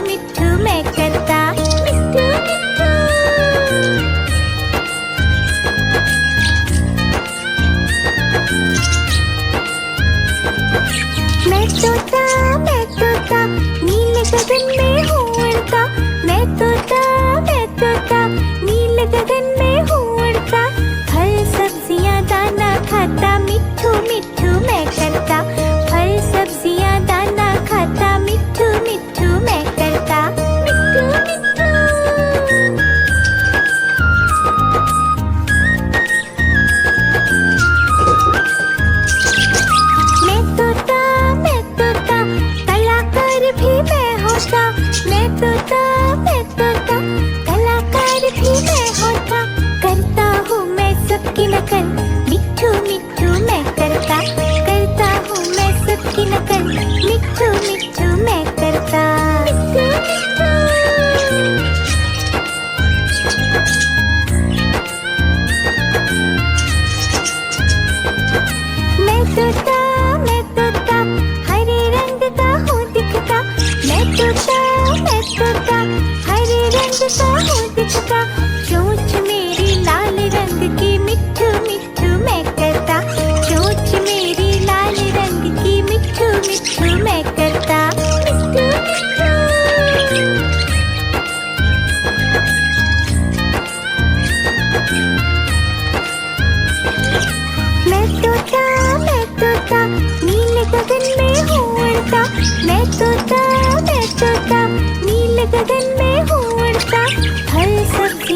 मिट्ठू मैं करता, मिट्ठू मिट्ठू। मैं तोता नीले गगन में हूँ उड़ता। मैं तोता नीले गगन में हूँ उड़ता। फल सब्जियाँ दाना खाता, मिट्ठू मिट्ठू मैं करता। फल सब्जियाँ दाना खाता, मिट्ठू मिट्ठू मैं करता, मिट्ठू मिट्ठू। मैं तोता कलाकार भी मैं होता। मैं तोता कलाकार भी मैं होता। करता हूँ मैं सबकी नकल, मिट्ठू मिट्ठू मैं करता। करता हूँ मैं सबकी नकल, मिट्ठू मिट्ठू मैं करता, मिट्ठू मिट्ठू। मैं तोता हरे रंग का हूँ दिखता। मैं तोता हरे रंग का हूँ दिखता। चोंच मेरी लाल रंग की, मिट्ठू मिट्ठू मैं करता। चोंच मेरी लाल रंग की, मिट्ठू मिट्ठू मैं करता, मिट्ठू मिट्ठू। मैं तोता नीले गगन में हूँ उड़ता। मैं तोता नीले गगन में हूँ उड़ता। फल सब्जी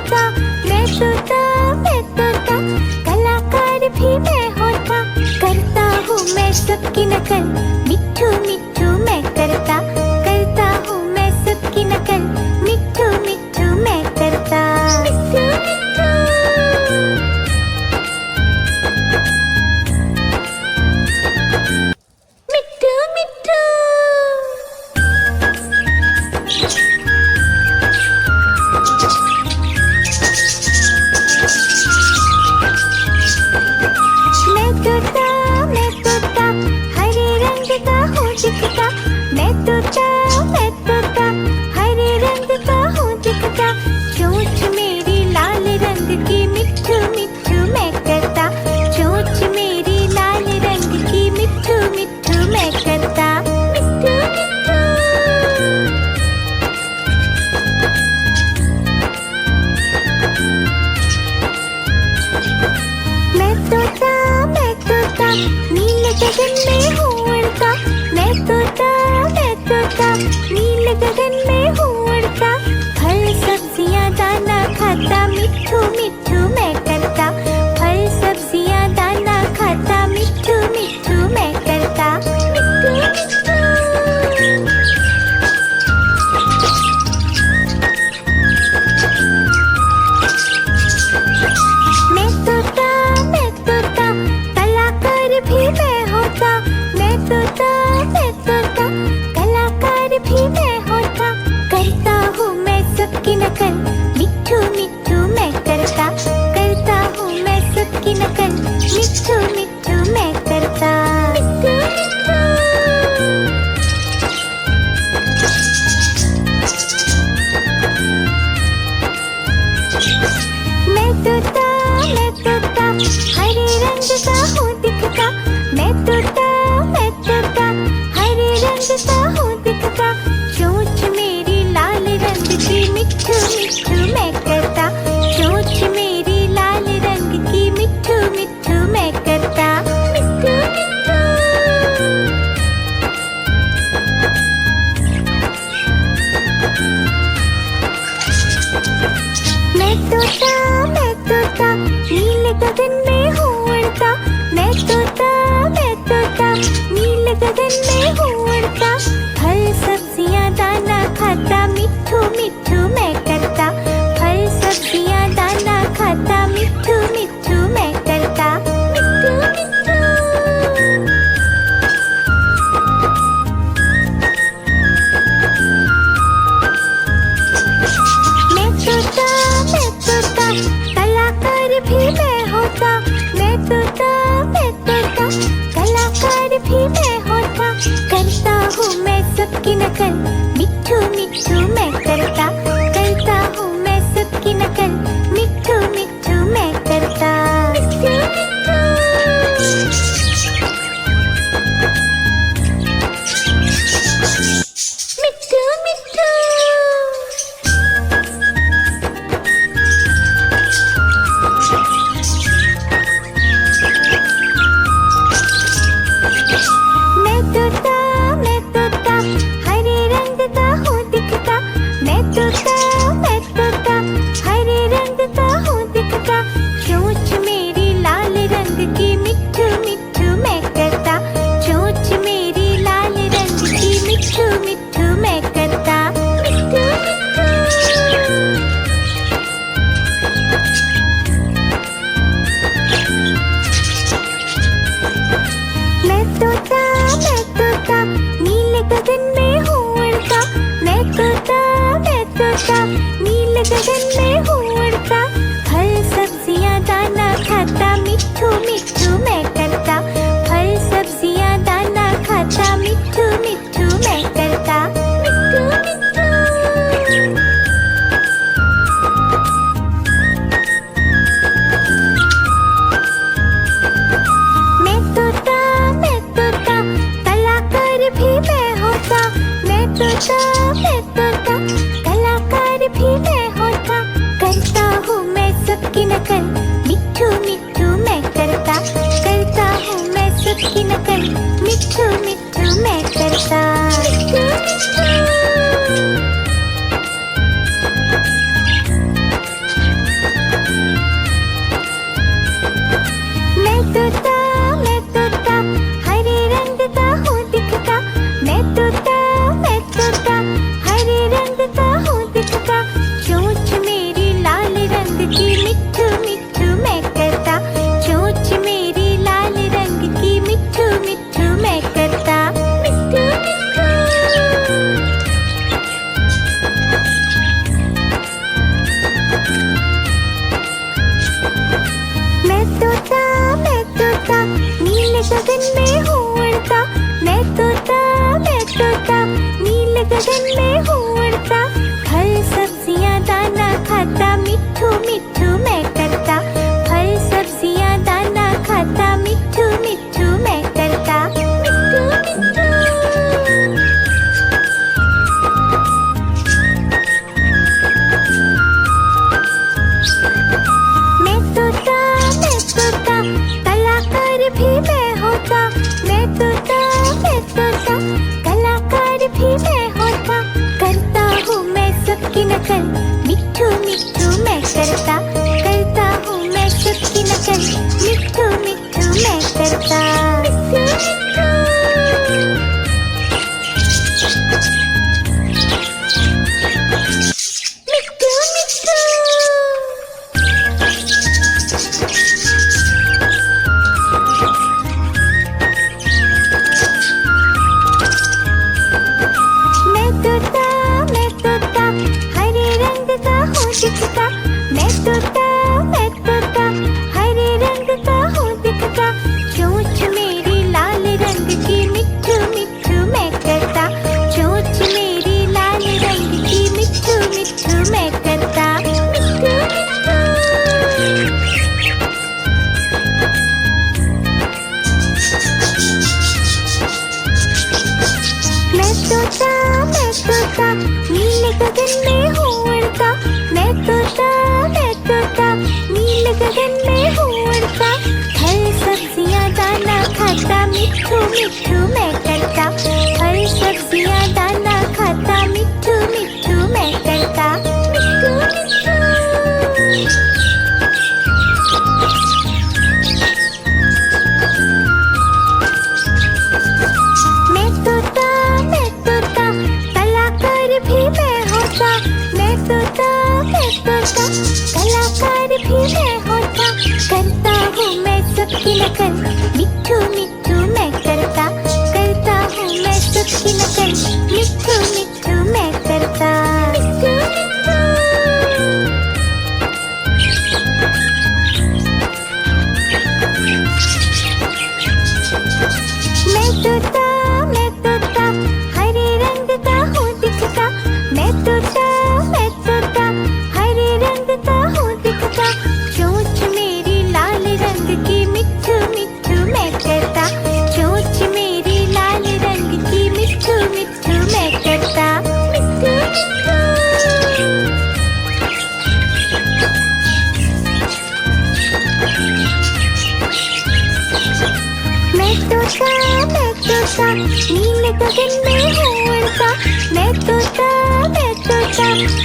होता, मैं तोता मैं तोता, कलाकार भी मैं होता, करता हूँ मैं सबकी नकल, मिट्ठू मिट्ठू मैं करता हूँ मैं सबकी नकल, मिट्ठू मिट्ठू मैं करता। मिट्ठू मिट्ठू मिट्ठू मैं तोता हरे रंग का हूँ दिखता, मैं तोता हरे रंग का हूँ दिखता, चोंच मेरी लाल रंग की, मिट्ठू मिट्ठू मैं करता, चोंच मेरी लाल रंग की, मिट्ठू मिट्ठू मैं करता। मिट्ठू मिट्ठू मैं तोता नील गगन में हूँ उड़ता, मैं तोता नील गगन में हूँ उड़ता, फल सब्जियाँ दाना खाता, मिट्ठू मिट्ठू मैं करता, फल सब्जियाँ दाना खाता, मिट्ठू मिट्ठू मैं करता। मिट्ठू मिट्ठू मैं तोता कलाकार भी मैं होता, मैं तोता कलाकार भी मैं होता, करता हूँ मैं सबकी नकल, मिट्ठू मिट्ठू मैं करता हूँ मैं सबकी नकल, मिट्ठू मिट्ठू मैं करता। मिट्ठू मिट्ठू मैं तोता हरे रंग का हूँ दिखता, मैं तोता हरे रंग का हूँ दिखता, चोंच मेरी लाल रंग की, मिट्ठू मिट्ठू मैं करता, चोंच मेरी लाल रंग की, मिट्ठू मिट्ठू मैं करता। मिट्ठू मिट्ठू मैं तोता नील गगन में हूँ उड़ता, मैं तोता नील गगन में हूँ उड़ता, फल सब्जियाँ दाना खाता, मिट्ठू मिट्ठू मैं करता, फल सब्जियाँ दाना खाता, मिट्ठू मिट्ठू मैं करता। मिट्ठू मिट्ठू मैं तोता कलाकार भी मैं होता, मैं तोता कलाकार भी मैं होता, करता हूँ मैं सबकी नकल, मिट्ठू मिट्ठू मैं करता हूँ मैं सबकी नकल, मिट्ठू मिट्ठू मैं करता। मिट्ठू मिट्ठू मिट्ठू मैं तोता हरे रंग का हूँ दिखता, मैं तोता नील गगन में हूँ उड़ता, फल सब्जियाँ दाना खाता, मिट्ठू मिट्ठू मैं करता, फल सब्जियाँ दाना खाता, मिट्ठू मिट्ठू मैं करता, मिट्ठू मिट्ठू। मैं तोता कलाकार भी मैं होता, मैं तोता कलाकार भी मैं होता, करता हूँ मैं सबकी नकल, मिट्ठू मिट्ठू मैं करता, करता हूँ मैं सबकी नकल, मिट्ठू मिट्ठू मैं करता, मिट्ठू मिट्ठू। मैं तोता हरे रंग का हूँ दिखता, मैं तोता हरे रंग का हूँ दिखता, चोंच मेरी लाल रंग की, मिट्ठू मिट्ठू मैं करता, चोंच मेरी लाल रंग की, मिट्ठू मिट्ठू मैं करता, मिट्ठू मिट्ठू। मैं तोता नील गगन में हूँ उड़ता, मैं तोता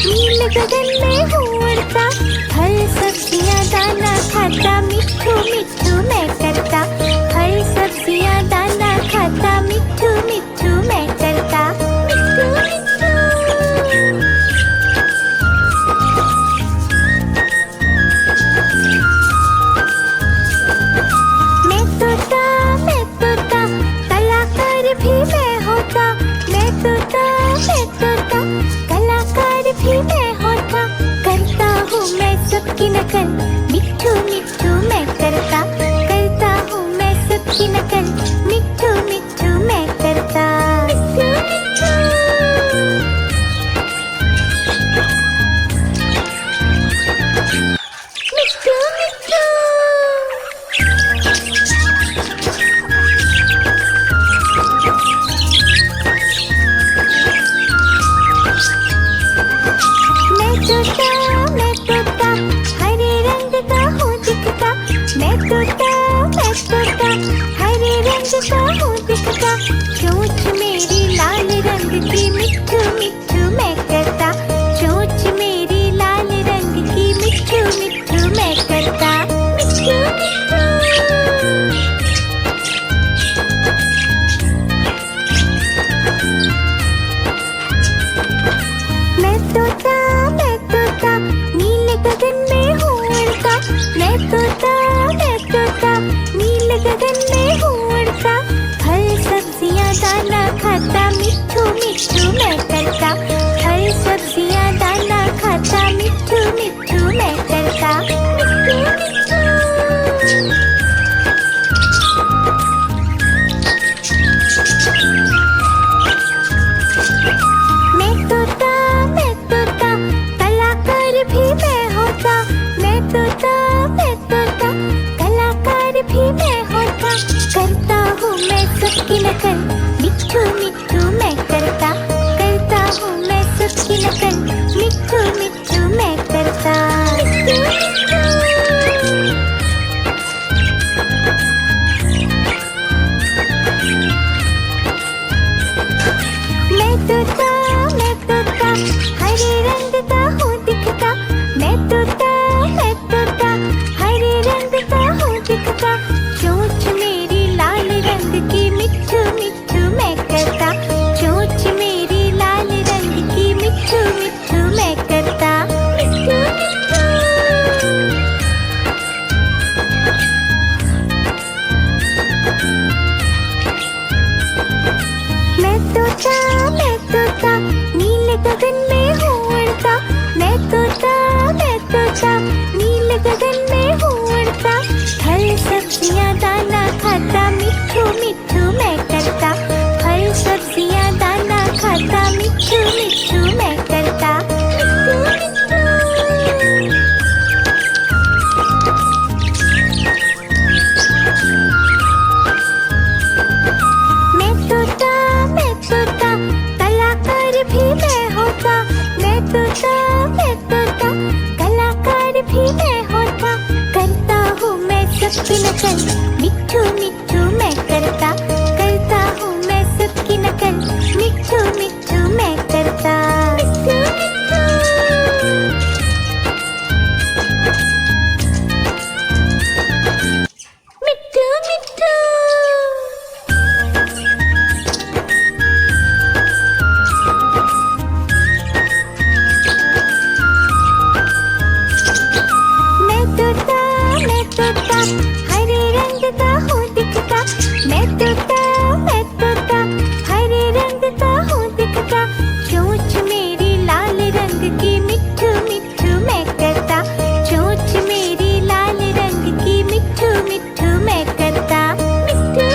नील गगन में हूँ उड़ता, फल सब्जियाँ दाना खाता, मिट्ठू मिट्ठू मैं करता, फल सब्जियाँ दाना खाता, मिट्ठू मिट्ठू मैं करता, मिट्ठू मिट्ठू। मैं तोता कलाकार भी मैं होता, मैं तोता कलाकार भी मैं होता, करता हूँ मैं सबकी नकल, मिट्ठू मिट्ठू मैं करता, करता हूँ मैं सबकी नकल, मिट्ठू मिट्ठू मैं करता, मिट्ठू मिट्ठू। मिट्ठू मिट्ठू। मैं तोता हरे रंग का हूँ दिखता, मैं तोता हरे रंग का हूँ दिखता, चोंच मेरी लाल रंग की, मिट्ठू मिट्ठू मैं करता, चोंच मेरी लाल रंग की, मिट्ठू मिट्ठू मैं करता, मिट्ठू मिट्ठू। मैं तोता नील गगन में हूँ उड़ता, मैं तोता नील गगन में हूँ उड़ता, फल सब्जियाँ दाना खाता, मिट्ठू मिट्ठू मैं करता, फल सब्जियाँ दाना खाता, मिट्ठू मिट्ठू मैं करता, मिट्ठू मिट्ठू। मैं तोता कलाकार भी मैं होता, मैं तोता कलाकार भी मैं होता, करता हूँ मैं सबकी नकल, मिट्ठू मिट्ठू मैं करता, करता हूँ मैं सबकी नकल, मिट्ठू मिट्ठू मैं करता, मिट्ठू मिट्ठू। मैं तोता हरे रंग का हूँ दिखता, मैं तोता हरे रंग का हूँ दिखता, चोंच मेरी लाल रंग की, मिट्ठू मिट्ठू मैं करता, चोंच मेरी लाल रंग की, मिट्ठू मिट्ठू मैं करता, मिट्ठू मिट्ठू। मैं तोता नील गगन में हूँ उड़ता, मैं तोता नील गगन में हूँ उड़ता, फल सब्जियाँ दाना खाता, मिट्ठू मिट्ठू मैं करता, फल सब्जियाँ दाना खाता, मिट्ठू मिट्ठू मैं करता, मिट्ठू मिट्ठू। मैं तोता कलाकार भी मैं होता, मैं तोता भी मैं होता, करता हूँ मैं सबकी नकल, मिट्ठू मिट्ठू मैं करता हूँ मैं सबकी नकल, मिट्ठू मिट्ठू मैं करता। मिट्ठू मिट्ठू मैं तोता हरे रंग का हूँ दिखता, मैं तोता हरे रंग का हूँ दिखता, चोंच मेरी लाल रंग की, मिट्ठू मिट्ठू मैं करता, चोंच मेरी लाल रंग की, मिट्ठू मिट्ठू मैं करता। मिट्ठू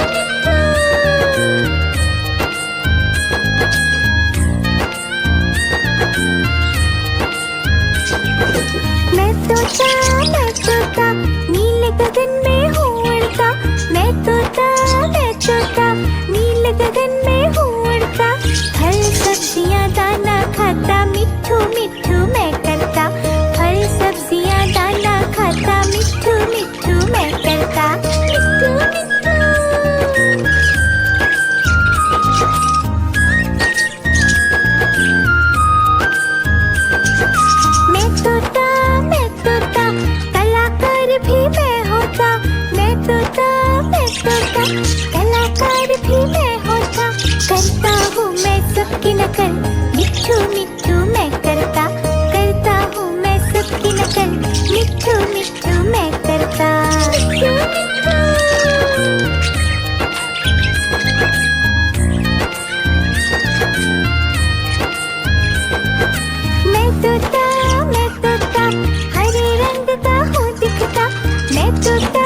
मैं तोता नीले गगन में हूँ उड़ता, मैं तोता नीले गगन में हूँ उड़ता, फल सब्जियाँ दाना खाता, मिट्ठू मिट्ठू मैं करता, फल सब्जियाँ दाना खाता, मिट्ठू मिट्ठू मैं करता। मिट्ठू मिट्ठू मैं तोता कलाकार भी मैं होता, मैं तोता कलाकार भी मैं होता, करता हूँ मैं सबकी नकल, मिट्ठू मिट्ठू मैं करता हूँ मैं सबकी नकल, मिट्ठू मिट्ठू मैं करता। मैं तोता हरे रंग का हूँ दिखता, मैं तोता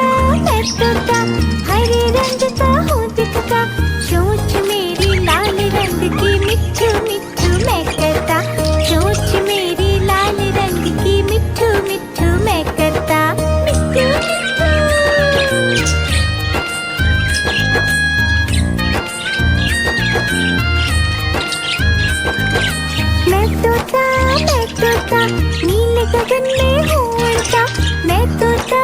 हरे रंग का हूँ दिखता, चोंच मेरी लाल रंग की, मिट्ठू मिट्ठू मैं करता, चोंच मेरी लाल रंग की, मिट्ठू मिट्ठू मैं करता। मिट्ठू मैं तोता नीले गगन में हूँ उड़ता, मैं तोता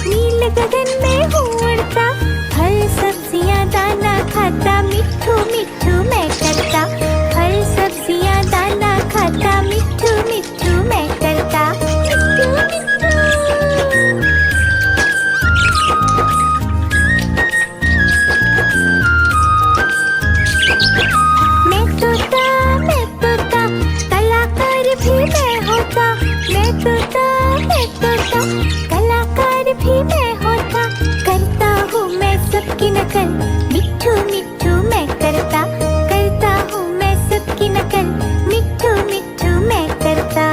नीले गगन में हूँ उड़ता, फल सब्जियाँ दाना खाता, मिट्ठू मिट्ठू मैं करता, फल सब्जियाँ दाना खाता, मिट्ठू मिट्ठू मैं करता। मिट्ठू मिट्ठू मैं तोता कलाकार भी मैं होता, मैं तोता कलाकार भी मैं होता, करता हूँ मैं सबकी नकल, मिट्ठू मिट्ठू मैं करता हूँ मैं सबकी नकल, मिट्ठू मिट्ठू मैं करता।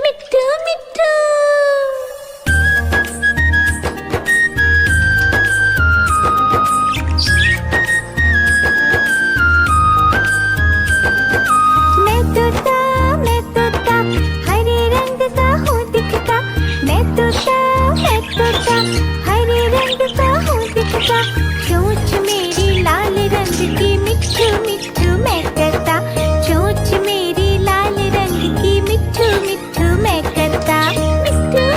मिट्ठू मिट्ठू मैं तोता हरे रंग का हूँ दिखता, मैं तोता हरे रंग का हूँ दिखता, चोंच मेरी लाल रंग की, मिट्ठू मिट्ठू मैं करता, चोंच मेरी लाल रंग की, मिट्ठू मिट्ठू मैं करता। मिट्ठू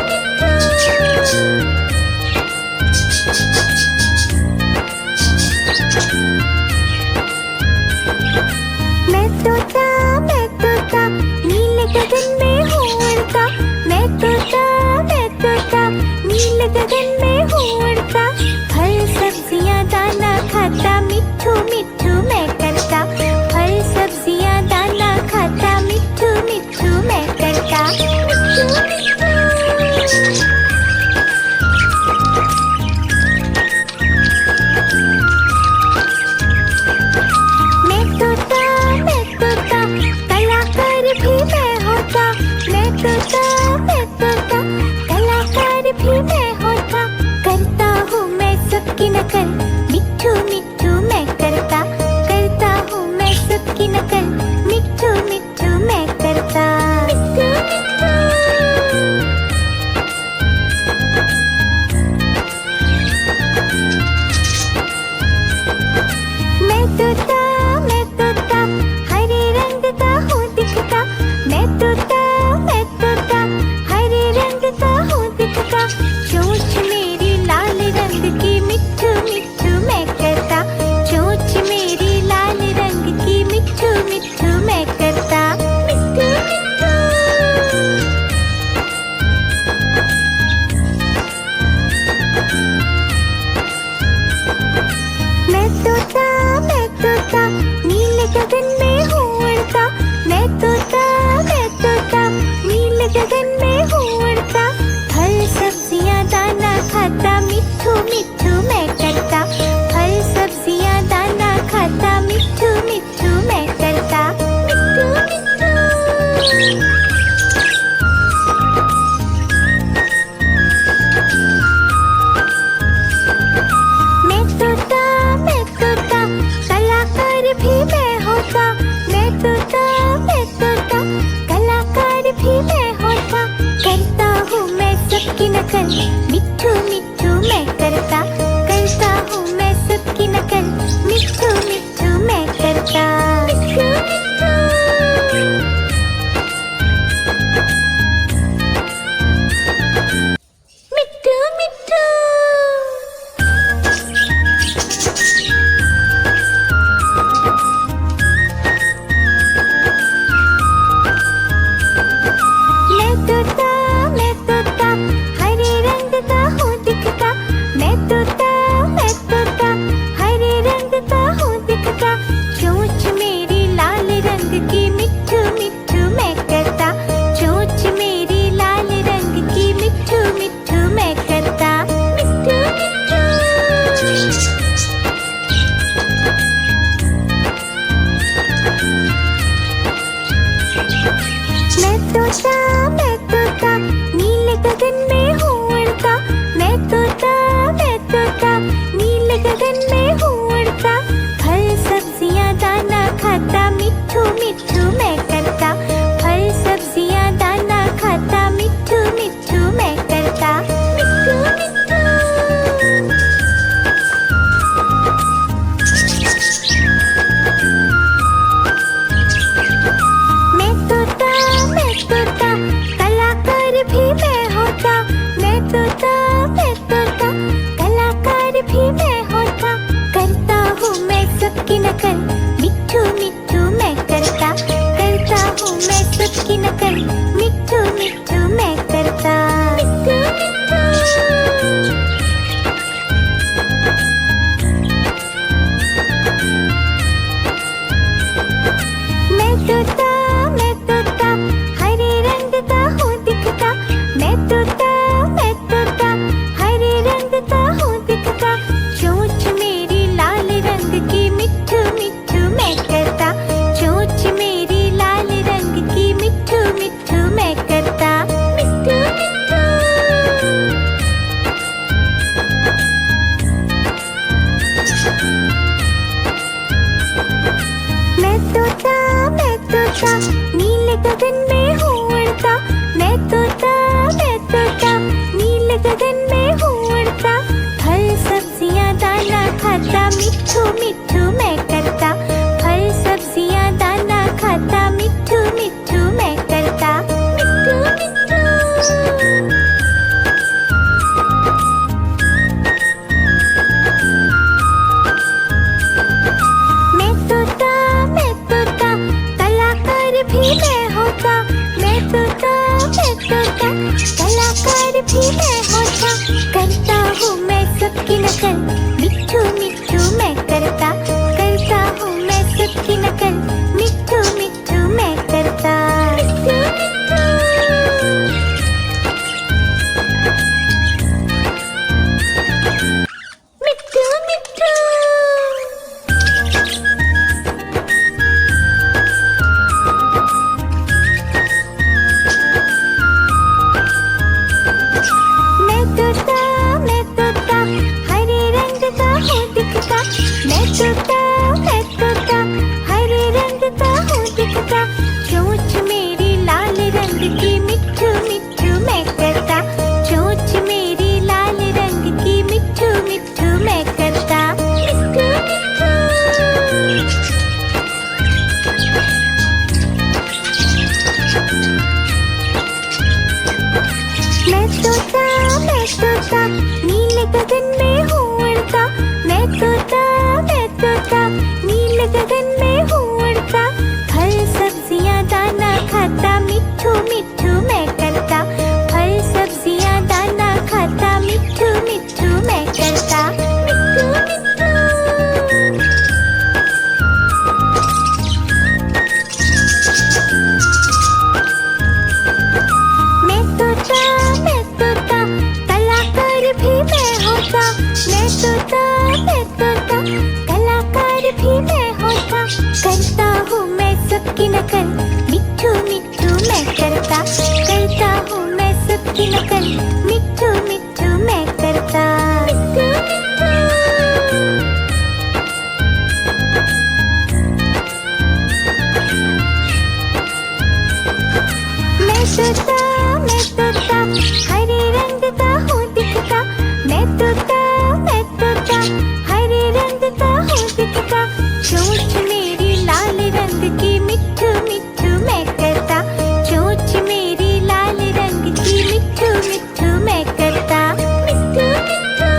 मैं तोता नीले गगन में हूँ उड़ता, मैं तोता नीले गगन में हूँ उड़ता, फल सब्जियाँ दाना खाता, मिट्ठू मिट्ठू मैं करता, फल सब्जियाँ दाना खाता, मिट्ठू मिट्ठू मैं करता। मिट्ठू मिट्ठू मैं तोता कलाकार भी मैं होता, मैं तोता कलाकार भी मैं होता, करता हूँ मैं सबकी नकल, मिट्ठू मिट्ठू मैं करता तोता नील गगन में हूँ उड़ता, मैं तोता नील गगन में हूँ उड़ता। फल सब्जियाँ दाना खाता, मिट्ठू मिट्ठू मैं करता। फल सब्जियाँ दाना खाता, मिट्ठू मिट्ठू मैं करता। मिट्ठू मिट्ठू। मैं तोता कलाकार भी मैं होता। मैं तोता कलाकार भी मैं होता। करता हूँ मैं सबकी नकल, मिट्ठू मिट्ठू मैं करता। करता हूँ मैं सबकी नकल, मिट्ठू मिट्ठू मैं करता। मिट्ठू मिट्ठू मिट्ठू मिट्ठू। मैं तोता हरे रंग का हूँ दिखता। मैं तोता हरे रंग का हूँ दिखता। चोंच मेरी लाल रंग की, मिट्ठू मिट्ठू मैं करता। चोंच मेरी लाल रंग की, मिट्ठू मिट्ठू मैं करता। मिट्ठू मिट्ठू। मैं तोता नील गगन में हूँ उड़ता। मैं तोता नील गगन में हूँ उड़ता। फल सब्जियाँ दाना खाता, मिट्ठू मिट्ठू मैं करता। फल सब्जियाँ दाना खाता, मिट्ठू मिट्ठू मैं करता। मिट्ठू मिट्ठू। मैं तोता कलाकार भी मैं होता। मैं तोता कलाकार भी मैं होता। करता हूँ मैं सबकी नकल, मिट्ठू मिट्ठू मैं करता। करता हूँ मैं सबकी नकल, मिट्ठू मिट्ठू मैं करता। मिट्ठू मिट्ठू। मैं तोता हरे रंग का हूँ दिखता। मैं तोता हरे रंग का हूँ दिखता। चोंच मेरी लाल रंग की, मिट्ठू मिट्ठू मैं करता। चोंच मेरी लाल रंग की, मिट्ठू मिट्ठू मैं करता। मिट्ठू मिट्ठू।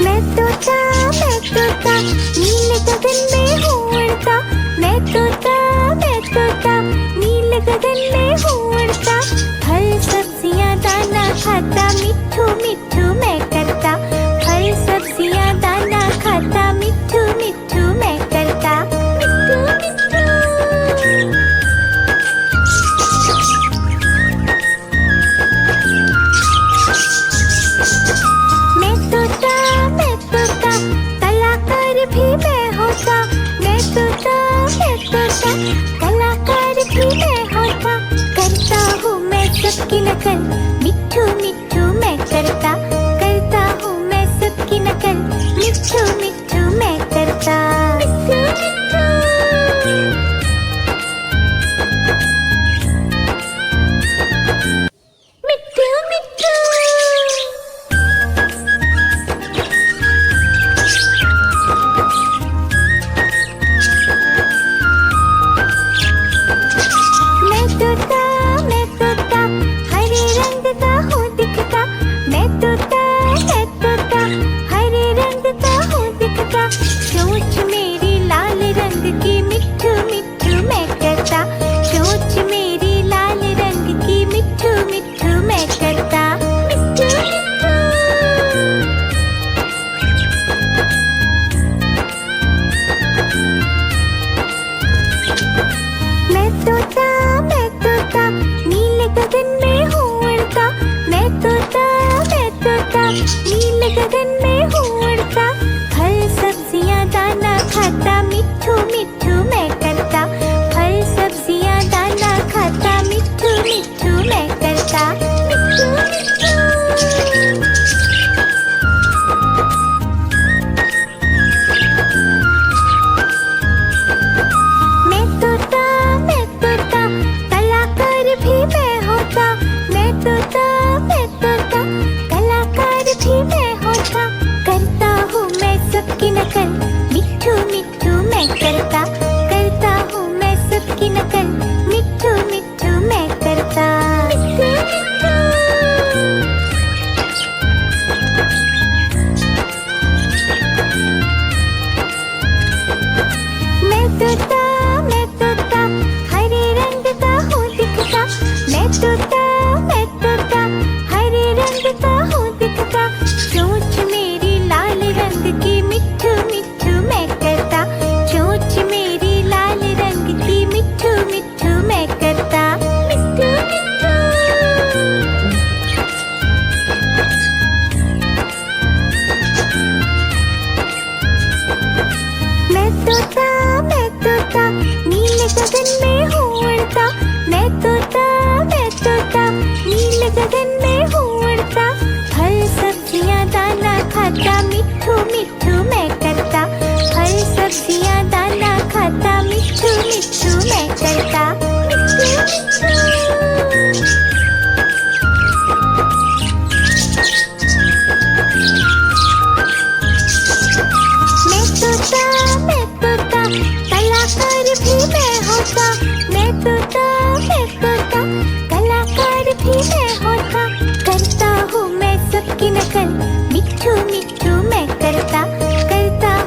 मैं तोता नील गगन में हूँ उड़ता। मैं तोता नील गगन में हूँ उड़ता। फल सब्जियाँ दाना खाता, मिट्ठू मिट्ठू मैं करता। फल सब्जियाँ दाना खाता, मिट्ठू मिट्ठू मैं करता। मिट्ठू मिट्ठू। मैं तोता कलाकार भी मैं होता। मैं तोता कलाकार भी मैं होता। करता हूँ मैं सबकी नकल, मिट्ठू मिट्ठू मैं करता। करता हूँ मैं सबकी नकल, मिट्ठू मिट्ठू मैं करता। मिट्ठू मिट्ठू। मिट्ठू मिट्ठू। मैं तोता हरे रंग का हूँ दिखता। मैं तोता हरे रंग का हूँ दिखता। चोंच मेरी लाल रंग की, मिट्ठू मिट्ठू मैं करता। चोंच मेरी लाल रंग की, मिट्ठू मिट्ठू मैं करता। मिट्ठू मिट्ठू। मैं तोता नील गगन में हूँ उड़ता। मैं तोता नील गगन में हूँ उड़ता। फल सब्जियाँ दाना खाता, मिट्ठू मिट्ठू मैं करता। फल सब्जियाँ दाना खाता, मिट्ठू मिट्ठू मैं करता। मिट्ठू मिट्ठू। भी मैं होता, करता हूँ मैं सबकी नकल, मिट्ठू मिट्ठू मैं करता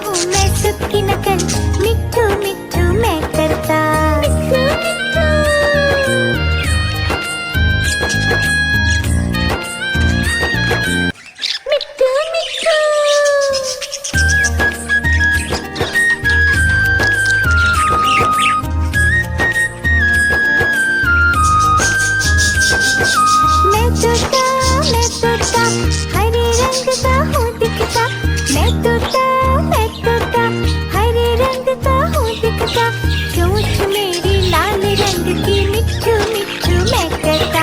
हूँ मैं सबकी नकल, मिट्ठू मिट्ठू मैं करता। मिट्ठू मिट्ठू मैं तोता हरे रंग का हूँ दिखता, मैं तोता हरे रंग का हूँ दिखता, चोंच मेरी लाल रंग की, मिट्ठू मिट्ठू मैं करता,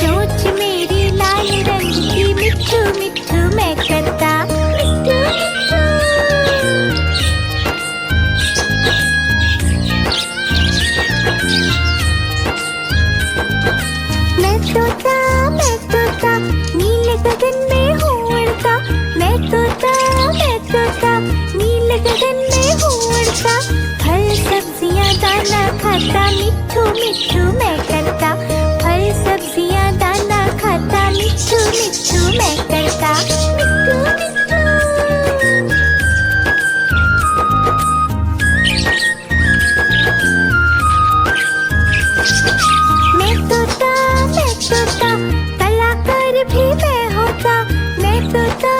चोंच मेरी लाल रंग की, मिट्ठू मिट्ठू मैं करता। मिट्ठू मिट्ठू मैं तोता नीले गगन में हूँ उड़ता, मैं तोता नीले गगन में हूँ उड़ता, फल सब्जियाँ दाना खाता, मिट्ठू मिट्ठू मैं करता, फल सब्जियाँ दाना खाता, मिट्ठू मिट्ठू मैं करता। मिट्ठू मिट्ठू मैं तोता कलाकार भी मैं होता, मैं तोता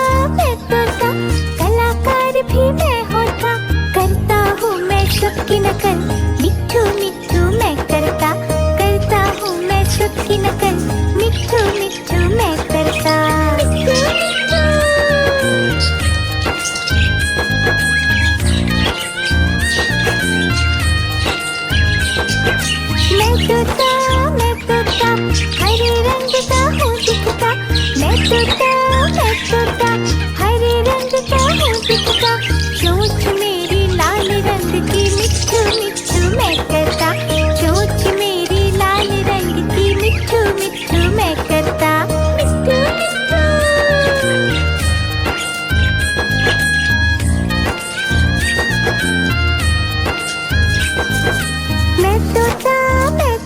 कलाकार भी मैं होता, करता हूँ मैं सबकी नकल, मिट्ठू मिट्ठू मैं करता हूँ मैं सबकी नकल, मिट्ठू मिट्ठू मैं करता। मैं तोता हरे रंग का हूँ दिखता, मैं तोता हरे रंग का हूँ दिखता, चोंच मेरी लाल रंग की, मिट्ठू मिट्ठू मैं करता, चोंच मेरी लाल रंग की, मिट्ठू मिट्ठू मैं करता। मिट्ठू मिट्ठू मैं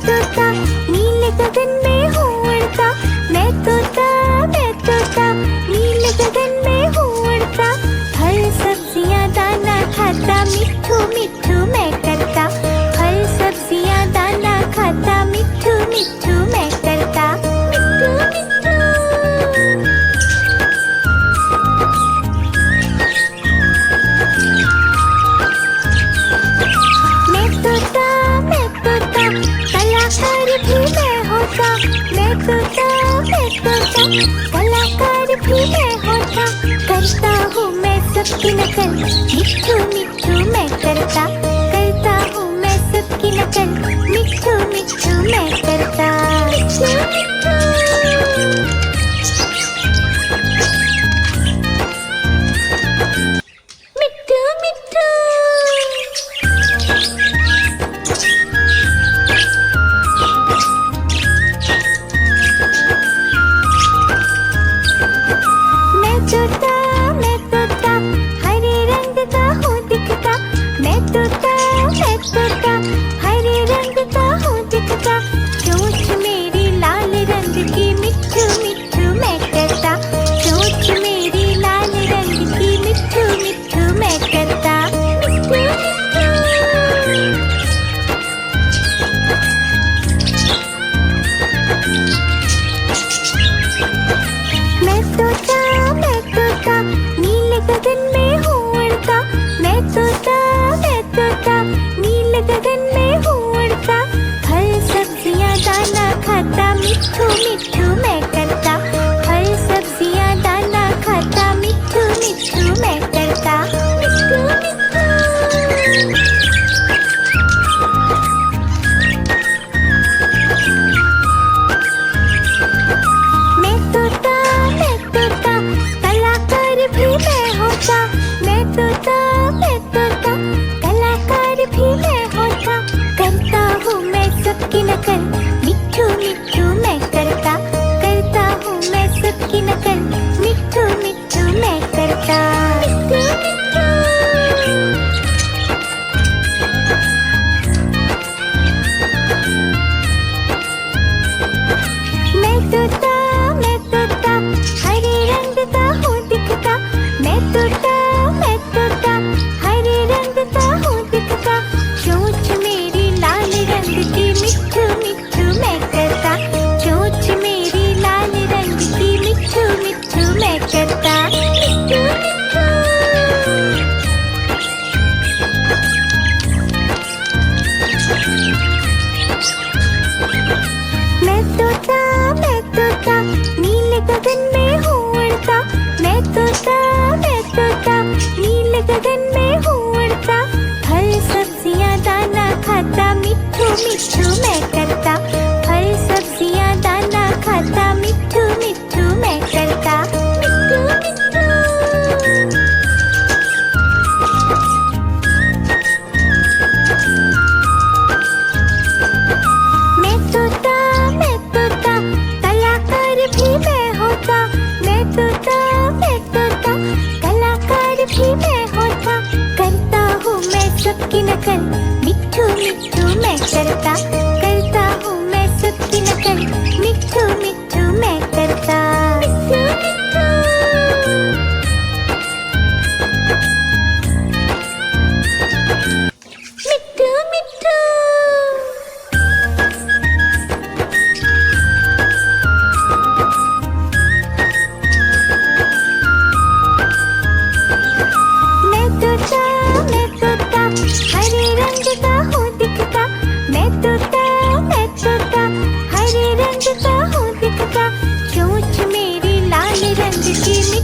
तोता नीले गगन में हूँ उड़ता, मैं तोता नीले गगन में हूँ उड़ता, फल सब्जियाँ दाना खाता, मिट्ठू मिट्ठू मैं करता, फल सब्जियाँ दाना खाता, मिट्ठू मिट्ठू मैं करता। मिट्ठू मिट्ठू मैं तोता कलाकार भी मैं होता, मैं तोता कलाकार भी मैं होता, करता हूँ मैं सबकी नकल, मिट्ठू मिट्ठू मैं करता हूँ मैं सबकी नकल, मिट्ठू मिट्ठू मैं करता। मिट्ठू मिट्ठू मिट्ठू मिट्ठू मैं तोता हरे रंग का हूँ दिखता, मैं तोता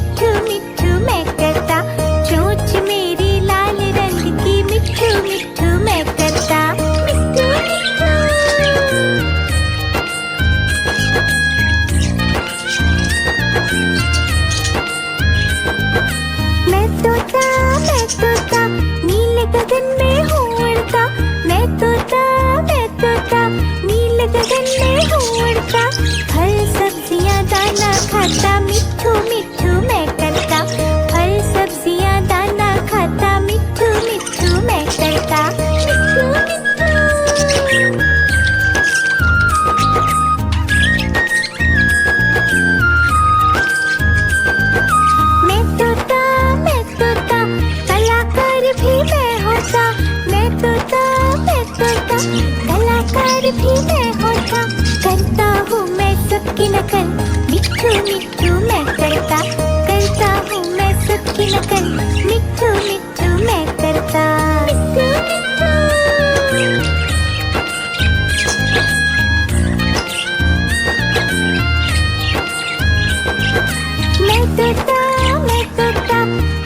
मिट्ठू मिट्ठू मैं करता, चोंच मेरी लाल रंग की मिट्ठू मिट्ठू मैं करता, मिट्ठू मिट्ठू। मैं तोता नीले गगन में हूँ उड़ता, मैं तोता नीले गगन में हूँ उड़ता, फल सब्जियाँ दाना खाता मिट्ठू मिट्ठू मैं करता, फल सब्जियाँ दाना खाता मिट्ठू मिट्ठू मैं करता, मिट्ठू मिट्ठू। मैं तोता कलाकार भी मैं होता, मैं तोता कलाकार भी मैं होता, करता हूँ मैं सबकी नकल मिट्ठू मिट्ठू मैं करता, करता हूँ मैं सबकी नकल मिट्ठू मिट्ठू मैं करता, मिट्ठू मिट्ठू। मैं तोता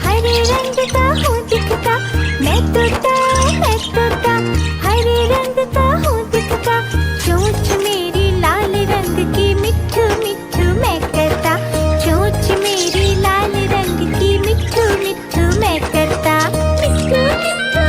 हरे रंग का हूँ दिखता, मैं तोता हरे रंग का हूँ दिखता, चोंच मेरी लाल रंग की मिट्ठू मिट्ठू मैं करता, चोंच मेरी लाल रंग की मिट्ठू मिट्ठू मैं करता, मिट्ठू मिट्ठू।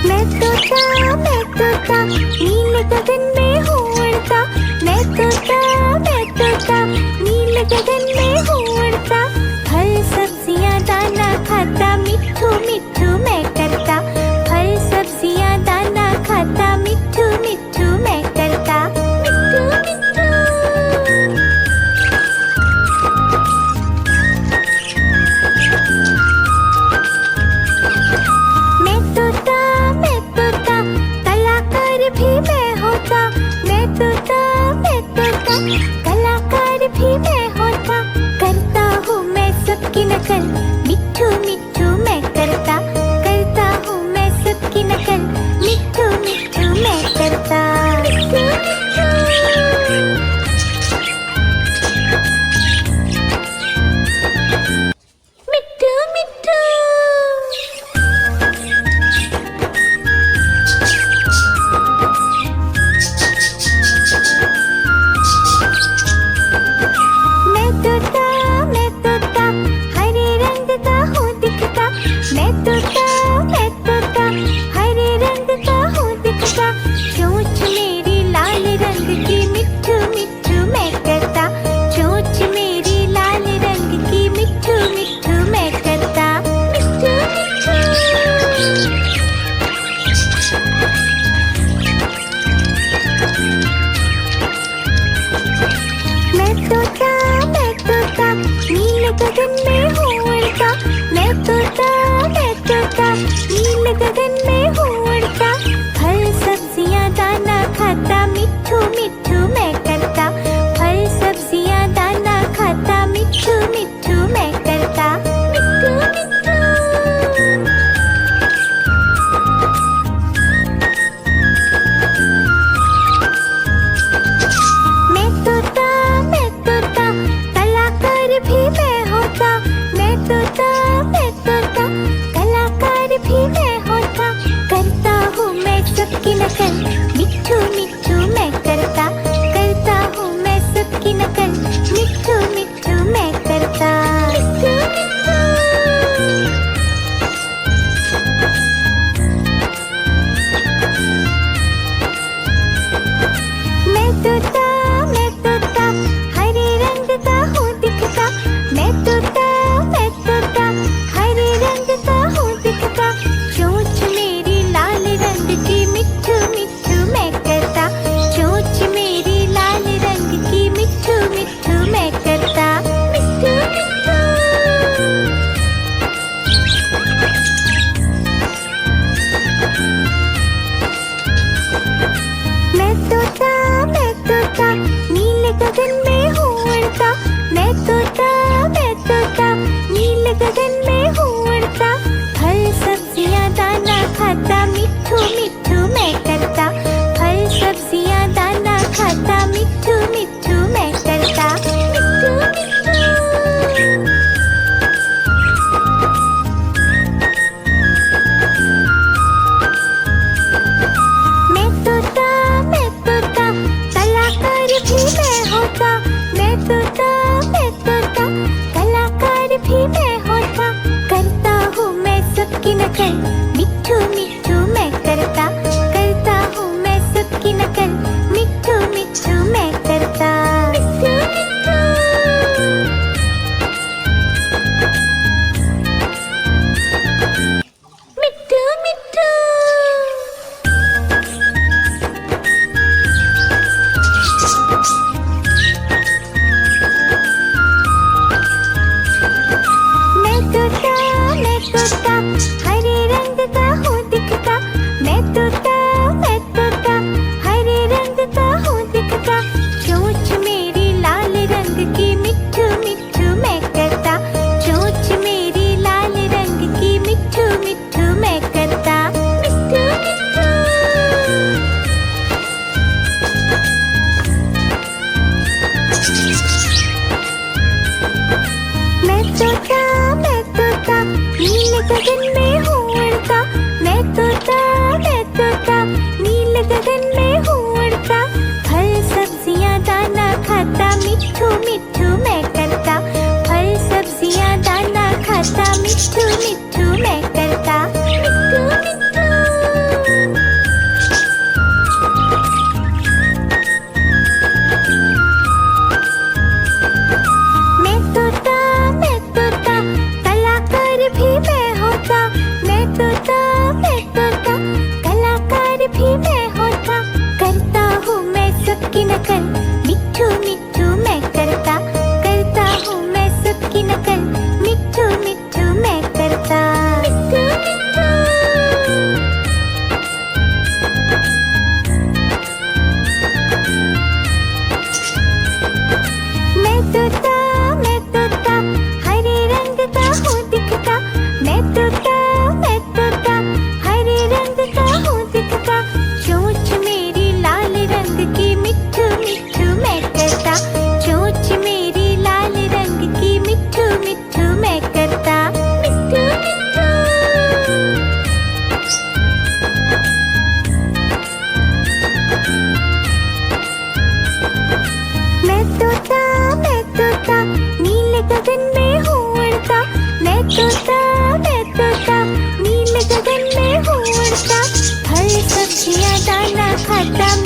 मैं तोता नीले गगन में हूँ उड़ता, मैं तोता नीले गगन में हूँ उड़ता, फल सब्जियाँ दाना खाता मिट्ठू मिट्ठू मैं करता, फल सब्जियाँ दाना खाता मिट्ठू मिट्ठू मैं करता, मिट्ठू मिट्ठू। मैं तोता कलाकार भी मैं होता, मैं तोता कलाकार भी मैं होता, करता हूँ मैं सबकी नकल मिट्ठू मिट्ठू मैं करता, करता हूँ मैं सबकी नकल मिट्ठू मिट्ठू मैं करता, मिट्ठू मिट्ठू। मिट्ठू मिट्ठू। मैं तोता हरे रंग का हूँ दिखता, मैं तोता हरे रंग का हूँ दिखता, चोंच मेरी लाल रंग की मिट्ठू मिट्ठू मैं करता, चोंच मेरी लाल रंग की मिट्ठू मिट्ठू मैं करता, मिट्ठू मिट्ठू। मैं तोता नीले गगन में हूँ उड़ता, मैं तोता नीले गगन में हूँ उड़ता, फल सब्जियाँ दाना खाता मिट्ठू मिट्ठू मैं करता, फल सब्जियाँ दाना खाता मिट्ठू मिट्ठू मैं करता, मिट्ठू मिट्ठू। मैं तोता कलाकार भी मैं होता, मैं तोता कलाकार भी मैं होता,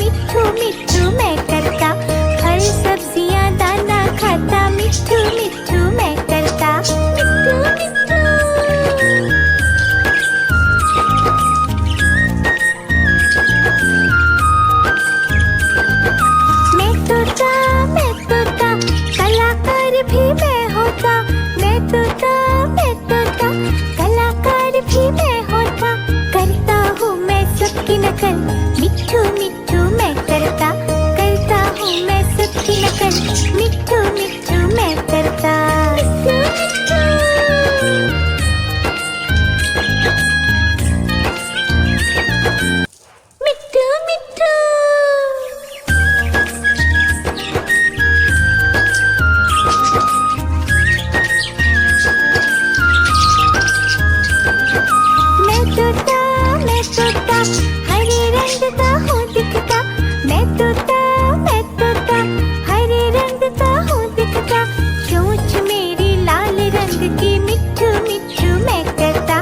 मिट्ठू मिट्ठू मैं करता, फल सब्जियां दाना खाता, मिट्ठू मिट्ठू मैं करता, मिट्ठू मिट्ठू। मैं तोता कलाकार भी मैं होता, मैं तोता कलाकार भी मैं होता, करता हूँ मैं सबकी नकल, मिट्ठू मिट्ठू मैं करता हूँ मैं सबकी नकल, मिट्ठू मिट्ठू मैं करता, मिट्ठू मिट्ठू। मैं तोता हरे रंग का हूँ दिखता, मैं तोता हरे रंग का हूँ दिखता, चोंच मेरी लाल रंग की, मिट्ठू मिट्ठू मैं करता,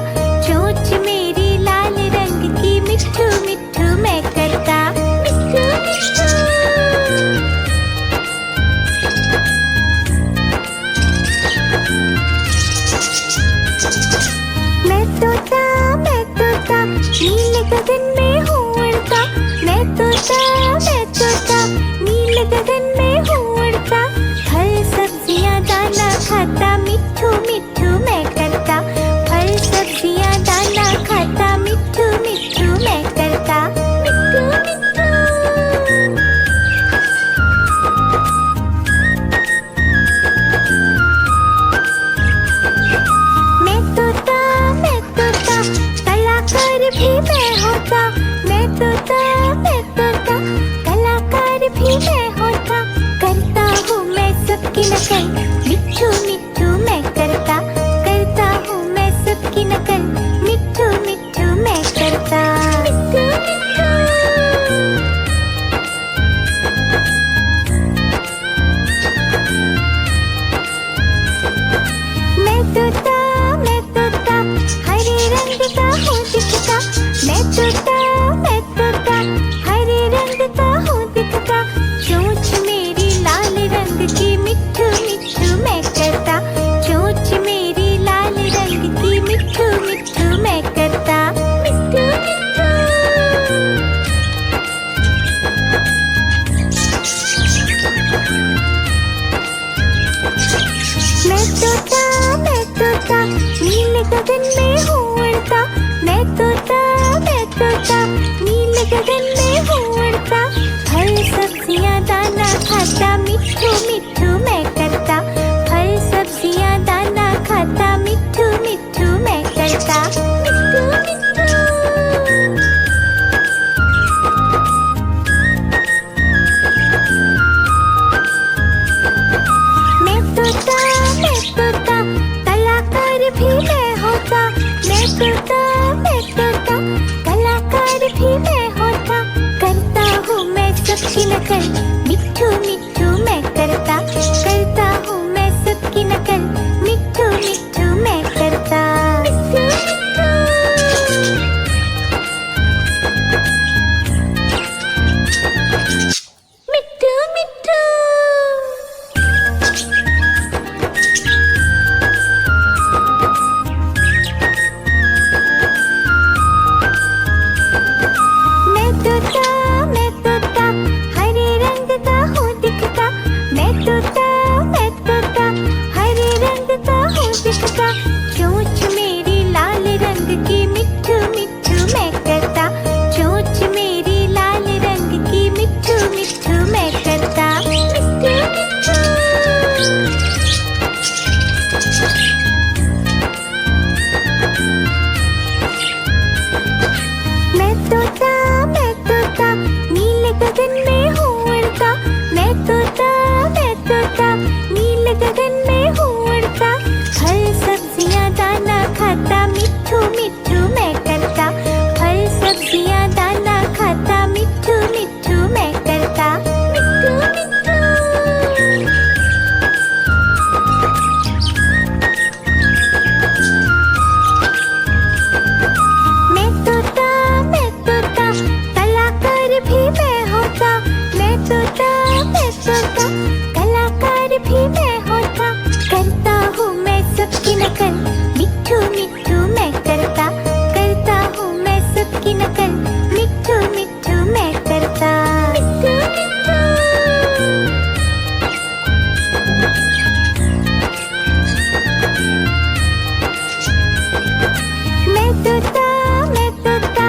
चोंच मेरी लाल रंग की, मिट्ठू मिट्ठू मैं करता, मिट्ठू मिट्ठू। मैं तोता नीले गगन में हूँ उड़ता, मैं तोता नीले गगन में हूँ उड़ता, फल सब्जियां दाना खाता, मिट्ठू मिट्ठू मैं करता, फल सब्जियां दाना खाता, मिट्ठू मिट्ठू मैं करता, मिट्ठू मिट्ठू। मैं तोता कलाकार भी मैं होता, मैं तोता कलाकार भी मैं होता, करता हूँ मैं सबकी नकल, मिट्ठू मिट्ठू मैं करता हूँ मैं सबकी नकल, मिट्ठू मिट्ठू मैं करता, मिट्ठू मिट्ठू। मैं तोता हरे रंग का हूँ दिखता, मैं तोता हरे रंग का हूँ दिखता, चोंच मेरी लाल रंग की, मिट्ठू मिट्ठू मैं करता, चोंच मेरी लाल रंग की, मिट्ठू मिट्ठू मैं करता, मिट्ठू मिट्ठू। मैं तोता नीले गगन में हूँ उड़ता, मैं तोता नीले गगन में हूँ उड़ता, फल सब्जियां दाना खाता, मिट्ठू मिट्ठू मैं करता, फल सब्जियां दाना खाता, मिट्ठू मिट्ठू मैं करता, मिट्ठू मिट्ठू। मैं तोता कलाकार भी मैं होता, मैं तोता कलाकार भी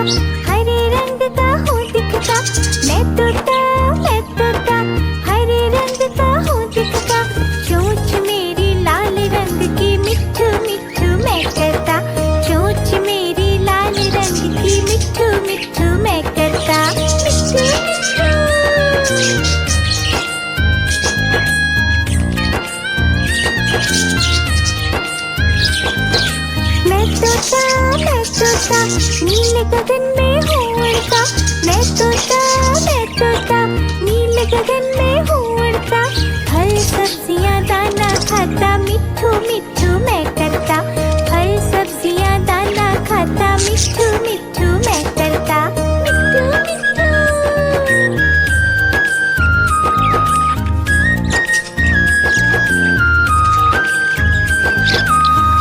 हरे रंग का हूँ दिखता, मैं तोता हरे रंग का हूँ दिखता। चोंच मेरी लाल रंग की, मिट्ठू मिट्ठू मैं करता। चोंच मेरी लाल रंग की, मिट्ठू मिट्ठू मैं करता। मिट्ठू मिट्ठू। मैं तोता नीले गगन में हूँ उड़ता। मैं तोता नीले गगन में हूँ उड़ता। फल सब्जियाँ दाना खाता, मिट्ठू मिट्ठू मैं करता। फल सब्जियाँ दाना खाता, मिट्ठू मिट्ठू मैं करता। मिट्ठू मिट्ठू।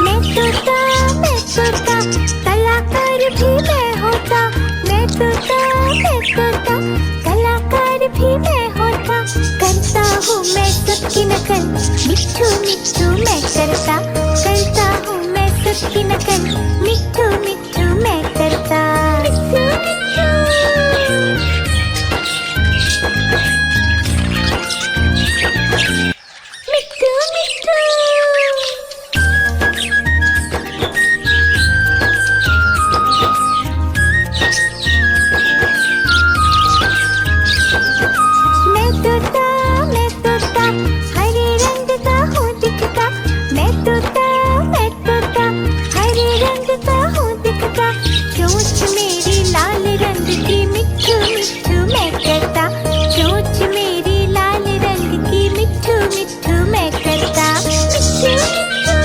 मैं तोता कलाकार भी मैं होता। मैं तोता कलाकार भी मैं होता। करता हूँ मैं सबकी नकल, मिट्ठू मिट्ठू मैं करता। करता हूँ मैं सबकी नकल, मिट्ठू मिट्ठू मैं करता। मिट्ठू मिट्ठू। मिट्ठू मिट्ठू। मैं तोता हरे रंग का हूँ दिखता। मैं तोता हरे रंग का हूँ दिखता। चोंच मेरी लाल रंग की, मिट्ठू मिट्ठू मैं करता। चोंच मेरी लाल रंग की, मिट्ठू मिट्ठू मैं करता। मिट्ठू मिट्ठू।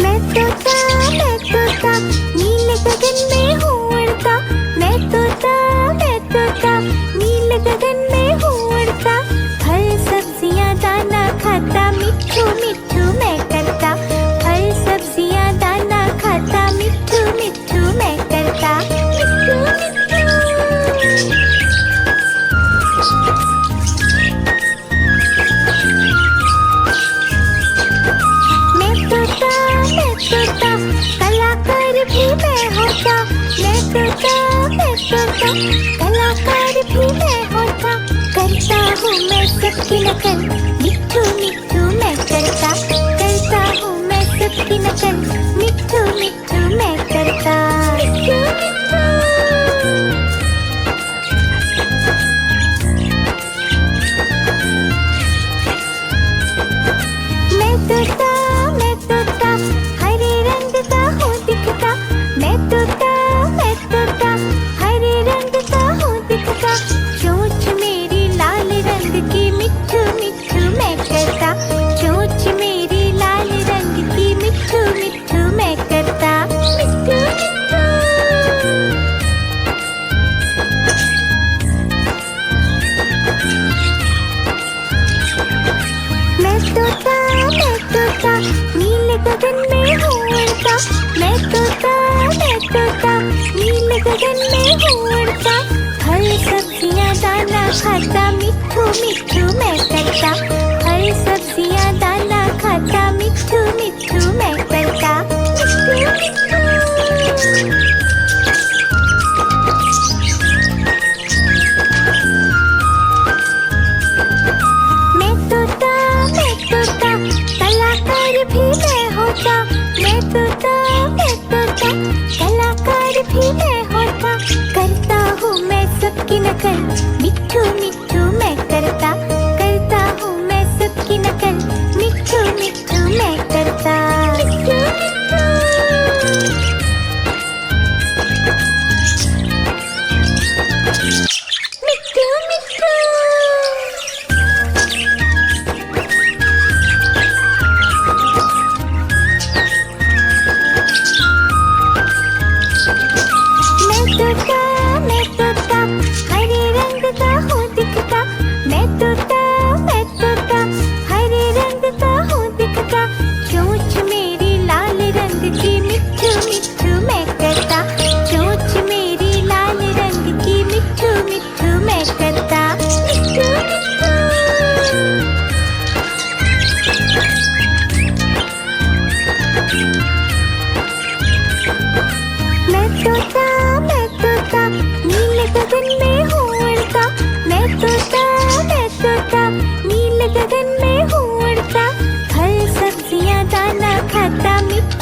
मैं तोता नीले गगन में हूँ उड़ता। मैं तोता नीले गगन में हूँ उड़ता। फल सब्जियाँ दाना खाता, मिट्ठू मिट्ठू मैं करता। फल सब्जियाँ दाना खाता, मिट्ठू मिट्ठू मैं करता। मिट्ठू मिट्ठू। मैं तोता कलाकार भी मैं होता। मैं तोता कलाकार भी मैं होता। करता हूँ मैं सबकी नकल, मिट्ठू मिट्ठू मैं करता। करता हूँ मैं सबकी नकल, मिट्ठू मिट्ठू मैं करता। मिट्ठू मिट्ठू। मैं तोता हरे रंग का हूँ दिखता। मैं तोता हरे रंग का हूँ दिखता। चोंच मेरी लाल रंग की, मिट्ठू मिट्ठू मैं करता। चोंच मेरी लाल रंग की, मिट्ठू मिट्ठू मैं करता। मिट्ठू मिट्ठू। मैं तोता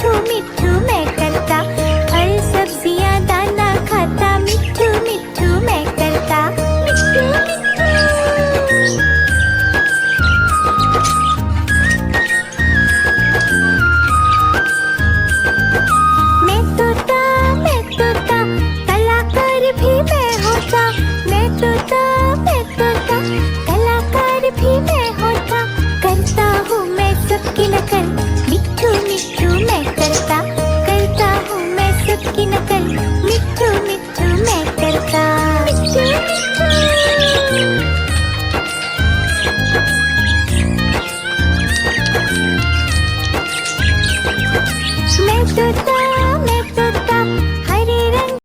मिठू मिठू